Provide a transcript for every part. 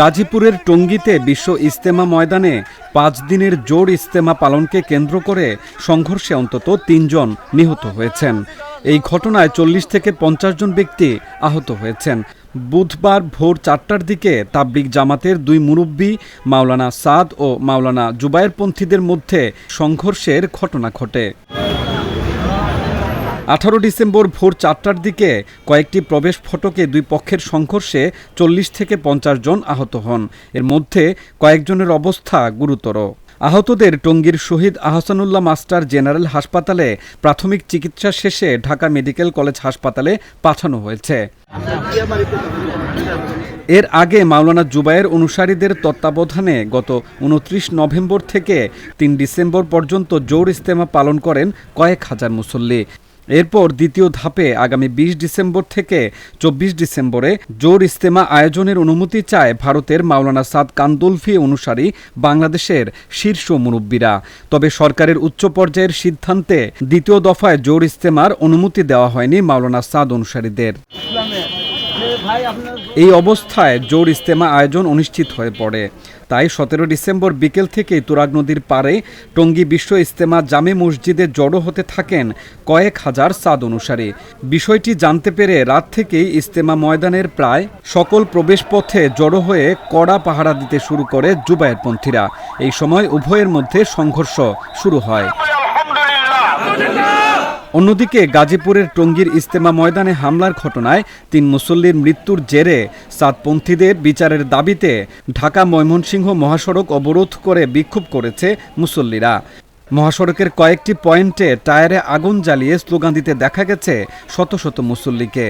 গাজীপুরের টঙ্গীতে বিশ্ব ইজতেমা ময়দানে ৫ দিনের জোর ইজতেমা পালনকে কেন্দ্র করে সংঘর্ষে অন্তত ৩ জন নিহত হয়েছেন। এই ঘটনায় ৪০ থেকে ৫০ জন ব্যক্তি আহত হয়েছেন। বুধবার ভোর ৪টার দিকে তাবলিগ জামাতের ২ মুরব্বি মাওলানা সাদ ও মাওলানা জুবায়েরপন্থীদের মধ্যে সংঘর্ষের ঘটনা ঘটে। ১৮ ডিসেম্বর ভোর ৪টার দিকে কয়েকটি প্রবেশ ফটকে দুই পক্ষের সংঘর্ষে ৪০ থেকে ৫০ জন আহত হন। এর মধ্যে কয়েকজনের অবস্থা গুরুতর। আহতদের টঙ্গীর শহীদ আহসানুল্লাহ মাস্টার জেনারেল হাসপাতালে প্রাথমিক চিকিৎসা শেষে ঢাকা মেডিকেল কলেজ হাসপাতালে পাঠানো হয়েছে। এর আগে মাওলানা জুবায়ের অনুসারীদের তত্ত্বাবধানে গত ২৯ নভেম্বর থেকে ৩ ডিসেম্বর পর্যন্ত জোর ইজতেমা পালন করেন কয়েক হাজার মুসল্লি। এরপর দ্বিতীয় ধাপে আগামী ২০ ডিসেম্বর থেকে ২৪ ডিসেম্বরে জোর ইজতেমা আয়োজনের অনুমতি চায় ভারতের মাওলানা সাদ কান্দলভি অনুসারী বাংলাদেশের শীর্ষ মুরব্বীরা। তবে সরকারের উচ্চ পর্যায়ের সিদ্ধান্তে দ্বিতীয় দফায় জোর ইজতেমার অনুমতি দেওয়া হয়নি মাওলানা সাদ অনুসারীদের। এই অবস্থায় জোর ইজতেমা আয়োজন অনিশ্চিত হয়ে পড়ে। তাই ১৭ ডিসেম্বর বিকেল থেকেই তুরাগ নদীর পাড়ে টঙ্গী বিশ্ব ইজতেমা জামে মসজিদে জড়ো হতে থাকেন কয়েক হাজার সাদ অনুসারী। বিষয়টি জানতে পেরে রাত থেকেই ইজতেমা ময়দানের প্রায় সকল প্রবেশপথে জড়ো হয়ে কড়া পাহারা দিতে শুরু করে জুবায়েরপন্থীরা। এই সময় উভয়ের মধ্যে সংঘর্ষ শুরু হয়। অন্যদিকে গাজীপুরের টঙ্গীর ইজতেমা ময়দানে হামলার ঘটনায় ৩ মুসল্লির মৃত্যুর জেরে সাদপন্থীদের বিচারের দাবিতে ঢাকা ময়মনসিংহ মহাসড়ক অবরোধ করে বিক্ষোভ করেছে মুসল্লিরা। মহাসড়কের কয়েকটি পয়েন্টে টায়ারে আগুন জ্বালিয়ে স্লোগান দিতে দেখা গেছে শত শত মুসল্লিকে।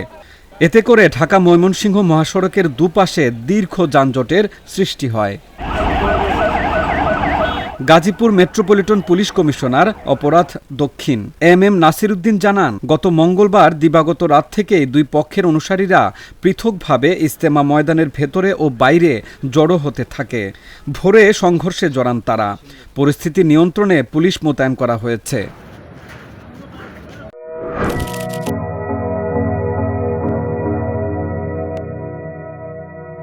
এতে করে ঢাকা ময়মনসিংহ মহাসড়কের দুপাশে দীর্ঘ যানজটের সৃষ্টি হয়। গাজীপুর মেট্রোপলিটন পুলিশ কমিশনার অপরাধ দক্ষিণ এম নাসির উদ্দিন জানান, গত মঙ্গলবার দিবাগত রাত থেকেই দুই পক্ষের অনুসারীরা পৃথকভাবে ইজতেমা ময়দানের ভেতরে ও বাইরে জড়ো হতে থাকে। ভোরে সংঘর্ষে জড়ান তারা। পরিস্থিতি নিয়ন্ত্রণে পুলিশ মোতায়েন করা হয়েছে।